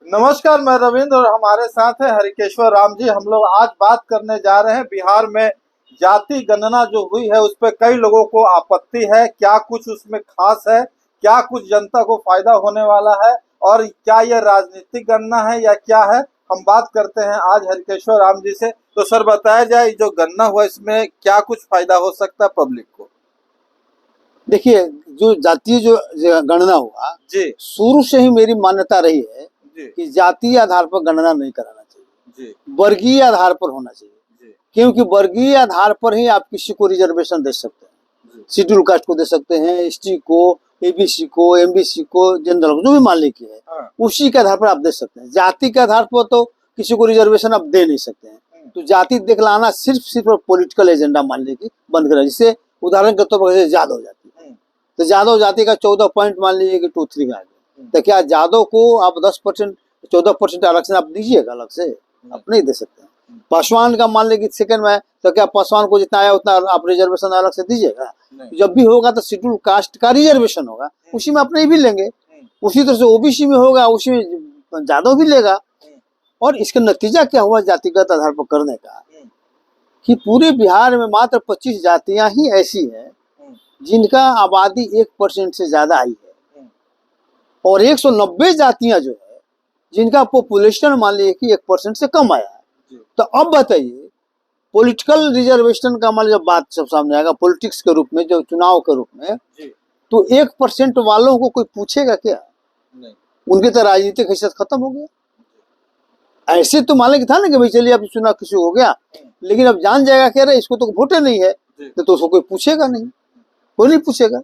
नमस्कार, मैं रविंद्र और हमारे साथ है हरिकेश्वर राम जी। हम लोग आज बात करने जा रहे हैं बिहार में जाति गणना जो हुई है उस पर कई लोगों को आपत्ति है। क्या कुछ उसमें खास है, क्या कुछ जनता को फायदा होने वाला है और क्या यह राजनीतिक गणना है या क्या है, हम बात करते हैं आज हरिकेश्वर राम जी से। तो सर बताया जाए, जो गणना हुआ इसमें क्या कुछ फायदा हो सकता है पब्लिक को? देखिए, जो जातीय जो गणना हुआ जी शुरू से ही मेरी मान्यता रही है जी कि जातीय आधार पर गणना नहीं कराना चाहिए, जी वर्गीय आधार पर होना चाहिए। जी क्योंकि वर्गीय आधार पर ही आप किसी को रिजर्वेशन दे सकते हैं। शेड्यूल कास्ट को दे सकते हैं, एसटी को, एबीसी को, एमबीसी को, जनरल को, जो भी मान लीजिए है, हाँ। उसी के आधार पर आप दे सकते हैं। जाति के आधार पर तो किसी को रिजर्वेशन आप दे नहीं सकते हैं। तो जाति दिखलाना सिर्फ पॉलिटिकल एजेंडा मान लीजिए बंद करा। जिससे उदाहरण के तौर पर यादव जाति, तो यादव जाति का 14 पॉइंट मान लीजिए कि 2-3 आ गया, तो क्या यादव को आप 10% 14% आरक्षण आप दीजिएगा अलग से? आप नहीं दे सकते हैं। पासवान का मान लीजिए सेकंड में, तो क्या पासवान को जितना आया उतना आप रिजर्वेशन अलग से दीजिएगा? जब भी होगा तो शेड्यूल कास्ट का रिजर्वेशन होगा, उसी में अपने भी लेंगे। उसी तरह से ओबीसी में होगा, उसी में यादव भी लेगा। और इसका नतीजा क्या हुआ जातिगत आधार पर करने का, कि पूरे बिहार में मात्र 25 जातियां ही ऐसी हैं जिनका आबादी 1% से ज्यादा आई है, और 190 जातियां जो है जिनका पॉपुलेशन मान लीजिए कि 1% से कम आया है। तो अब बताइए, पॉलिटिकल रिजर्वेशन का मान जब बात सब सामने आएगा पॉलिटिक्स के रूप में, जो चुनाव के रूप में, तो 1% वालों को कोई पूछेगा क्या? नहीं। उनकी तो राजनीतिक हैसियत खत्म हो गया। ऐसे तो मान लेके था ना कि भाई चलिए अब चुनाव किसी हो गया, लेकिन अब जान जाएगा कह रहे इसको तो वोटे नहीं है, तो उसको कोई पूछेगा नहीं, कोई नहीं पूछेगा।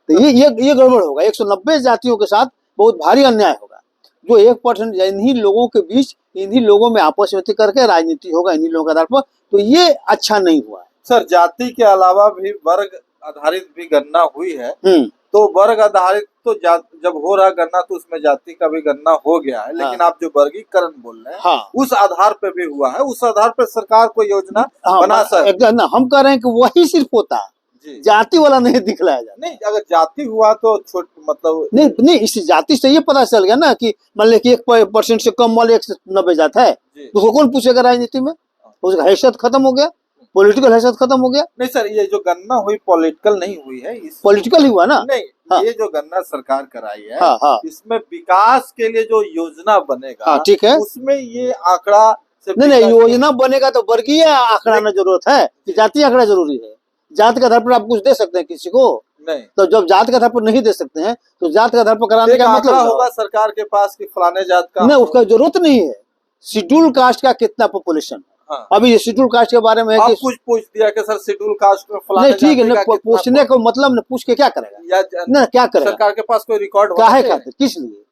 तो ये गड़बड़ होगा। 190 जातियों के साथ बहुत भारी अन्याय होगा। जो 1% इन्हीं लोगों के बीच, इन्हीं लोगों में आपस में करके राजनीति होगा इन्हीं लोगों के आधार पर, तो ये अच्छा नहीं हुआ है। सर, जाति के अलावा भी वर्ग आधारित भी गणना हुई है, तो वर्ग आधारित तो जब हो रहा गणना तो उसमें जाति का भी गणना हो गया है, लेकिन आप जो वर्गीकरण बोल रहे हैं उस आधार पे भी हुआ है। उस आधार पे सरकार कोई योजना बना सकती है। हम कह रहे हैं कि वही सिर्फ होता है, जाति वाला नहीं दिखलाया जाता। नहीं, अगर जाति हुआ तो छोट मतलब नहीं, इस जाति से ये पता चल गया ना कि मान लीजिए कि 1% से कम वाले 190 जात है, तो उसको कौन पूछेगा राजनीति में? उसका हैसियत खत्म हो गया, पॉलिटिकल हैसियत खत्म हो गया। नहीं सर, ये जो गणना हुई पॉलिटिकल नहीं हुई है, पॉलिटिकल ही हुआ ना। नहीं, ये जो गणना सरकार कराई है, इसमें विकास के लिए जो योजना बनेगा, ठीक है, उसमें ये आंकड़ा नहीं, योजना बनेगा तो वर्गीय आंकड़ा में जरूरत है कि जातीय आंकड़ा जरूरी है? जात के आधार पर आप कुछ दे सकते हैं किसी को? नहीं। तो जब जात के आधार पर नहीं दे सकते हैं तो जात के आधार पर कराने का मतलब होगा सरकार के पास कि फलाने जात का। नहीं, उसका जरूरत नहीं है। शेड्यूल कास्ट का कितना पॉपुलेशन? अभी ये शेड्यूल कास्ट के बारे में आप कुछ पूछ दिया कि सर शेड्यूल कास्ट में फलाने, नहीं ठीक है, पूछने का मतलब न पूछ के क्या करेगा? ना क्या करेगा? सरकार के पास कोई रिकॉर्ड काहे खातिर, किस लिए,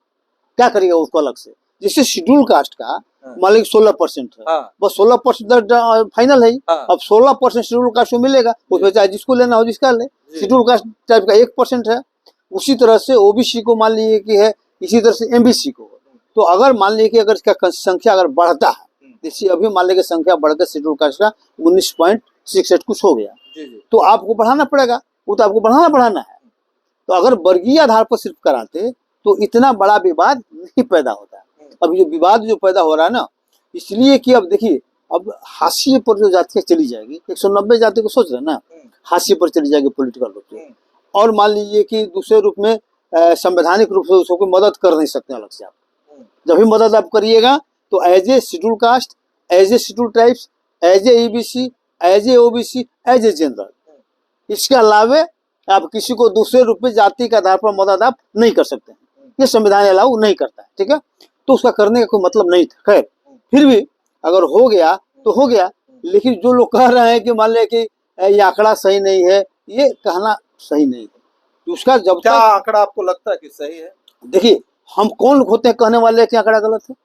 क्या करेगा उसको अलग से? जिससे शेड्यूल कास्ट का मान लीजिए 16% है, बस 16% फाइनल है। अब 16% शेड्यूल कास्ट को मिलेगा, उसमें चाहे जिसको लेना हो जिसका ले। शेड्यूल कास्ट टाइप का 1% है। उसी तरह से ओबीसी को मान लीजिए कि है, इसी तरह से एमबीसी को। तो अगर मान लीजिए कि अगर इसका संख्या अगर बढ़ता है, जैसे अभी मान लीजिए संख्या बढ़कर शेड्यूल कास्ट का 19.68 कुछ हो गया, तो आपको बढ़ाना पड़ेगा, वो तो आपको बढ़ाना है। तो अगर वर्गीय आधार पर सिर्फ कराते तो इतना बड़ा विवाद नहीं पैदा होता। अब ये विवाद जो पैदा हो रहा है ना, इसलिए कि अब देखिए, अब हाशिए पर जो जातियां चली जाएगी, 190 जाति को सोच रहे ना, हाशिए पर चली जाएगी पॉलिटिकल रूप से। और मान लीजिए कि दूसरे रूप में संवैधानिक रूप से उसको मदद कर नहीं सकते अलग से। आप जब भी मदद आप करिएगा तो as a schedule caste, as a schedule tribes, as a EBC, as a OBC, as a general, इसके अलावे आप किसी को दूसरे रूप में जाति के आधार पर मदद आप नहीं कर सकते हैं। ये संविधान अलाउ नहीं करता है, ठीक है। तो उसका करने का कोई मतलब नहीं था। खैर, फिर भी अगर हो गया तो हो गया, लेकिन जो लोग कह रहे हैं कि मान लिया कि ये आंकड़ा सही नहीं है, ये कहना सही नहीं है। उसका जब क्या आंकड़ा आपको लगता है कि सही है? देखिए, हम कौन होते हैं कहने वाले कि आंकड़ा गलत है?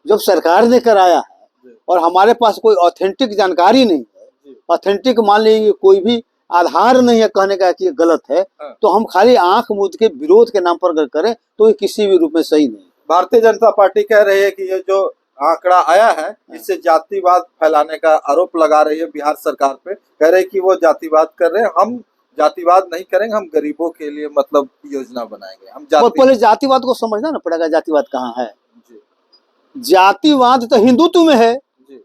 जब सरकार ने कराया है और हमारे पास कोई ऑथेंटिक जानकारी नहीं है, ऑथेंटिक मान लीजिए कोई भी आधार नहीं है कहने का कि ये गलत है, तो हम खाली आंख मूंद के विरोध के नाम पर अगर करें तो ये किसी भी रूप में सही नहीं। भारतीय जनता पार्टी कह रही है कि ये जो आंकड़ा आया है इससे जातिवाद फैलाने का आरोप लगा रही है बिहार सरकार पे। कह रहे कि वो जातिवाद कर रहे हैं। हम जातिवाद नहीं करेंगे, हम गरीबों के लिए मतलब योजना बनाएंगे। हम पहले जातिवाद को समझना ना पड़ेगा, जातिवाद कहाँ है। जातिवाद तो हिंदुत्व में है, जी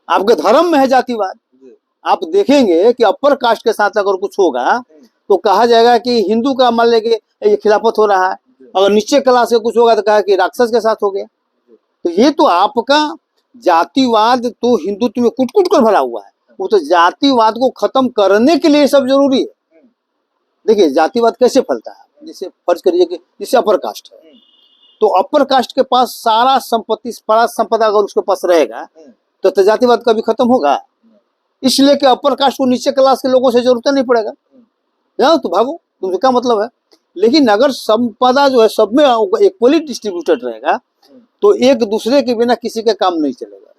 आपके धर्म में है जातिवाद। जी आप देखेंगे कि अपर कास्ट के साथ अगर कुछ होगा तो कहा जाएगा कि हिंदू का मान लेके ये खिलाफत हो रहा है, अगर नीचे क्लास से कुछ होगा तो कहा कि राक्षस के साथ हो गया। तो ये तो आपका जातिवाद तो हिंदुत्व में कुट कुट कर भरा हुआ है, वो तो जातिवाद को खत्म करने के लिए सब जरूरी है। देखिए जातिवाद कैसे फैलता है, जैसे फर्ज करिए कि जैसे अपर कास्ट है, तो अपर कास्ट के पास सारा संपत्ति सारा संपदा अगर उसके पास रहेगा तो जातिवाद कभी खत्म होगा? इसलिए कि अपर कास्ट को नीचे क्लास के लोगों से जरूरत नहीं पड़ेगा, जाओ तो भागो, तुमसे क्या मतलब है। लेकिन अगर संपदा जो है सब में इक्वली डिस्ट्रीब्यूटेड रहेगा तो एक दूसरे के बिना किसी का काम नहीं चलेगा।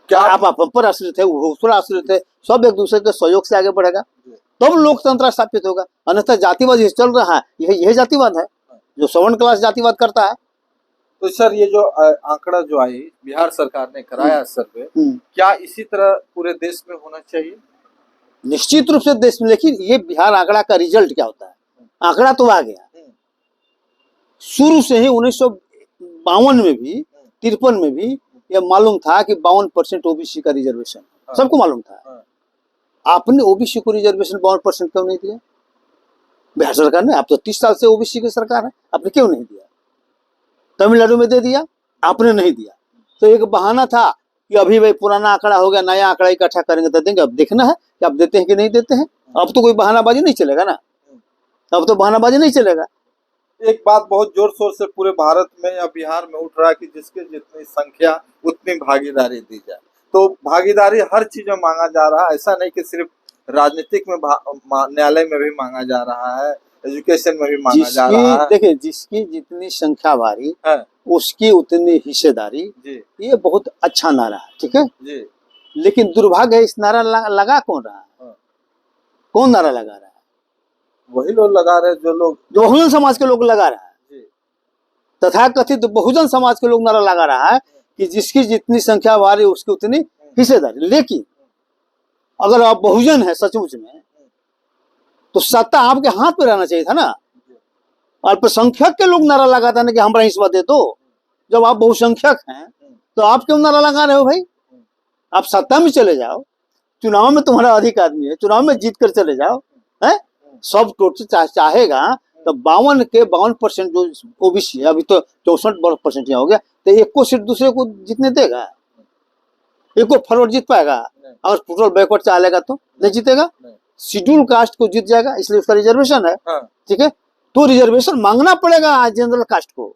क्या आप पर आश्रित है, वो उस पर आश्रित है, सब एक दूसरे के सहयोग से आगे बढ़ेगा तब लोकतंत्र स्थापित होगा। अन्यथा जातिवाद चल रहा है, यही जातिवाद है जो सवर्ण क्लास जातिवाद करता है। तो सर ये जो आंकड़ा जो आई बिहार सरकार ने कराया सर्वे, क्या इसी तरह पूरे देश में होना चाहिए? निश्चित रूप से देश में, लेकिन ये बिहार आंकड़ा का रिजल्ट क्या होता है? आंकड़ा तो आ गया, शुरू से ही 1952 में भी 53 में भी यह मालूम था कि 52% ओबीसी का रिजर्वेशन, सबको मालूम था। आपने ओबीसी को रिजर्वेशन 52% क्यों नहीं दिया? बिहार सरकार ने, आप तो 30 साल से ओबीसी की सरकार है, आपने क्यों नहीं दिया? तमिलनाडु में दे दिया, आपने नहीं दिया। तो एक बहाना था कि अभी भाई पुराना आंकड़ा हो गया, नया आंकड़ा इकट्ठा करेंगे तो देंगे। अब देखना है कि आप देते हैं कि नहीं देते हैं। अब तो कोई बहानाबाजी नहीं चलेगा ना, अब तो बहानाबाजी नहीं चलेगा। एक बात बहुत जोर शोर से पूरे भारत में या बिहार में उठ रहा है कि जिसके जितनी संख्या उतनी भागीदारी दी जाए। तो भागीदारी हर चीज में मांगा जा रहा है, ऐसा नहीं कि सिर्फ राजनीतिक में, न्यायालय में भी मांगा जा रहा है, एजुकेशन में भी मांगा जा रहा है। देखिए जिसकी जितनी संख्या भारी है उसकी उतनी हिस्सेदारी, ये बहुत अच्छा नारा है, ठीक है जी। लेकिन दुर्भाग्य है इस नारा लगा कौन रहा है? कौन नारा लगा रहा है? वही लोग लगा रहे हैं जो लोग बहुजन समाज के लोग लगा रहा है, तथाकथित बहुजन समाज के लोग नारा लगा रहा है कि जिसकी जितनी संख्या भारी उसकी उतनी हिस्सेदारी। लेकिन अगर आप बहुजन है सचमुच में तो सत्ता आपके हाथ पे रहना चाहिए था ना। अल्पसंख्यक के लोग नारा लगाते हैं कि हमारा हिस्सा दे दो, जब आप बहुसंख्यक हैं तो आप क्यों नारा लगा रहे हो भाई? आप सत्ता में चले जाओ, चुनाव में तुम्हारा अधिक आदमी है, चुनाव में जीत कर चले जाओ, है सब टोटल चाहेगा तो 52% जो ओबीसी है, अभी तो 64% यहाँ हो गया, तो एक को सीट दूसरे को जीतने देगा? एक को फॉरवर्ड जीत पाएगा? और टोटल बैकवर्ड चाहेगा तो नहीं जीतेगा। शेड्यूल कास्ट को जीत जाएगा, इसलिए उसका रिजर्वेशन है, ठीक है। तो रिजर्वेशन मांगना पड़ेगा जनरल कास्ट को।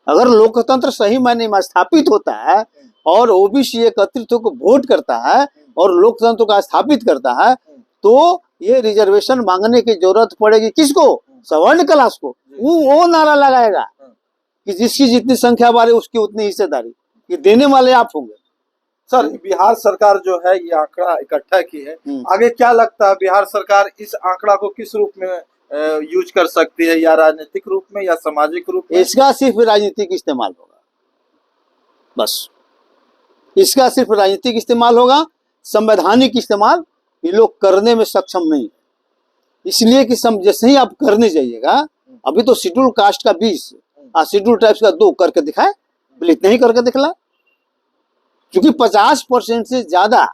अगर लोकतंत्र सही मायने में स्थापित होता है और ओबीसी एकत्रित होकर वोट करता है और लोकतंत्र का स्थापित करता है तो ये रिजर्वेशन मांगने की जरूरत पड़ेगी किसको? सवर्ण क्लास को। वो नारा लगाएगा कि जिसकी जितनी संख्या बारे उसकी उतनी हिस्सेदारी, ये देने वाले आप होंगे। सर बिहार सरकार जो है ये आंकड़ा इकट्ठा की है, आगे क्या लगता है बिहार सरकार इस आंकड़ा को किस रूप में यूज कर सकती है, या राजनीतिक रूप में या सामाजिक रूप में? इसका सिर्फ राजनीतिक इस्तेमाल होगा, बस इसका सिर्फ राजनीतिक इस्तेमाल होगा, संवैधानिक इस्तेमाल ये लोग करने में सक्षम नहीं है। इसलिए कि जैसे ही आप करने जाइएगा, अभी तो शेड्यूल कास्ट का 20 और शेड्यूल ट्राइब्स का 2 करके दिखाए, बोले इतना ही करके दिखला, क्योंकि 50% से ज्यादा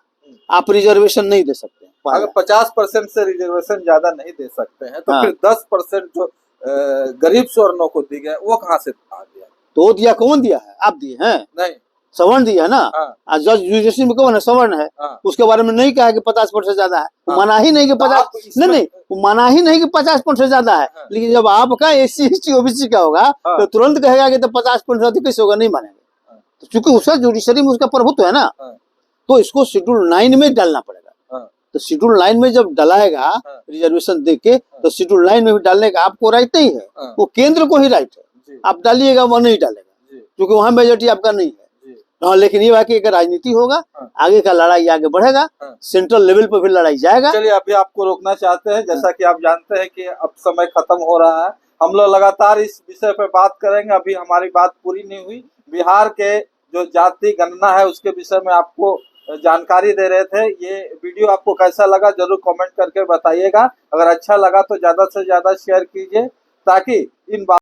आप रिजर्वेशन नहीं दे सकते। अगर 50% से रिजर्वेशन ज्यादा नहीं दे सकते हैं तो फिर 10% जो गरीब स्वर्णों को दी गए वो कहाँ से आ गया? तो दिया कौन दिया है? आप दिए हैं? नहीं, सवर्ण दिया है ना। जज यूनिवर्सिटी में कौन है? सवर्ण है। उसके बारे में नहीं कहा कि 50% ज्यादा है, मना ही नहीं कि 50, नहीं वो मना ही नहीं कि 50% ज्यादा है। लेकिन जब आपका एससी एसटी ओबीसी का होगा तो तुरंत कहेगा कि तो 50% अधिक कैसे होगा? नहीं मानेंगे, तो चूंकि उसका जुडिशरी में उसका प्रभुत्व है ना, तो इसको शेड्यूल 9 में डालना पड़ेगा। तो शेड्यूल 9 में जब डलाएगा रिजर्वेशन देके, तो शेड्यूल 9 में भी डालने का आपको राइट नहीं है, वो केंद्र को ही राइट है। आप डालिएगा, वो नहीं डालेगा क्योंकि वहां मेजोरिटी आपका नहीं है। हाँ, लेकिन ये बाकी अगर राजनीति होगा, आगे का लड़ाई आगे बढ़ेगा, सेंट्रल लेवल पर भी लड़ाई जाएगा। चलिए अभी आपको रोकना चाहते हैं, जैसा कि आप जानते हैं कि अब समय खत्म हो रहा है, हम लोग लगातार इस विषय पर बात करेंगे। अभी हमारी बात पूरी नहीं हुई। बिहार के जो जाति गणना है उसके विषय में आपको जानकारी दे रहे थे। ये वीडियो आपको कैसा लगा जरूर कमेंट करके बताइएगा। अगर अच्छा लगा तो ज्यादा से ज्यादा शेयर कीजिए ताकि इन